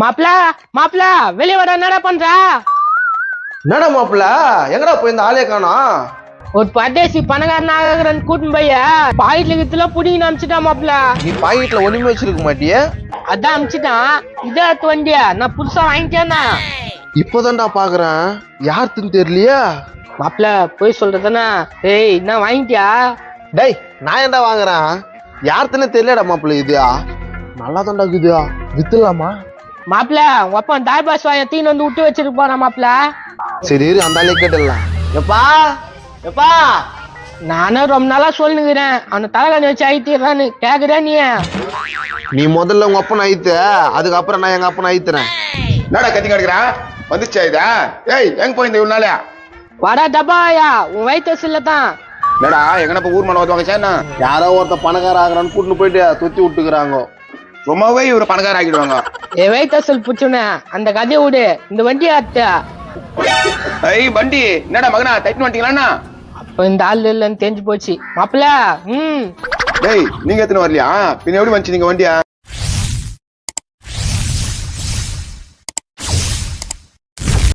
மாப்பிள மாப்பிள வெளியே வர என்னடா பண்ற? என்னடா மாப்பிள்ள எங்கடா போய் இந்த ஆளே காணோம்? ஒரு பரதேசி பணக்காரன் ஆகிறன்னு கூட்டின்னு போய் பாக்கெட்ல கித்துல புடிங்கன்னு அமிச்சிட்டான் மாப்பிள. நீ பாக்கெட்ல ஒண்ணுமே வச்சிருக்க மாட்டியே? அதான் அமிச்சிட்டான். இதே வண்டியா நான் புதுசா வாங்கிட்டேன்னா. இப்போதான்டா பாக்குறேன், யாருன்னு தெரியலையா? மாப்பிள போய் சொல்றதுன்னா ஏய் என்ன வாங்கிட்டியா? டேய் நான் ஏன்டா வாங்குறேன், யாருன்னு தெரியலடா மாப்பிள்ள. இதுயா நல்லா தான்டா இருக்குதுயா, வித்துலாமா? மாப்பிள ஒப்பன் தாய் பாஸ் வாய தீன் வந்து விட்டு வச்சிருப்பானா மாப்பிள. சரி இரு அந்த ஆளே கேட்டுடலாம். எப்பா எப்பா நானும் ரொம்ப நாளா சொல்லுங்கிறேன் அவனை தலைகாணி வச்சு ஆயிட்டிடுறான்னு கேக்குறேன் நீ. நீ முதல்ல உங்க அப்பனை ஆயித்து, அதுக்கப்புறம் நான் எங்க அப்பனை ஆயித்துறேன். என்னடா கத்தி கிடக்குறா? வந்துச்சா இதா? ஏய் எங்க போயிருந்த இவ்வளவு நாளா? வடா டப்பாயா உன் வயிற்று இல்லதான். என்னடா எங்கன இப்ப ஊர் மேல வந்துவாங்க என்ன? யாரோ ஒருத்த பணக்கார ஆகுறான்னு கூட்டின்னு போயிட்டு தொத்தி விட்டுக்கிறாங்க. சும்மாவே இவரு பணக்கார ஆக்கிடுவாங்க. என் வயிற்று புச்சுன அந்த கதையை விடு, இந்த வண்டியை அத்த. ஐய் வண்டி என்னடா மகனா தைட்டு வந்துட்டீங்களா? அப்ப இந்த ஆள் இல்லைன்னு தெரிஞ்சு போச்சு மாப்பிள. டேய் நீங்க எத்தனை வரலையா? பின்ன எப்படி வந்துச்சு நீங்க வண்டியா?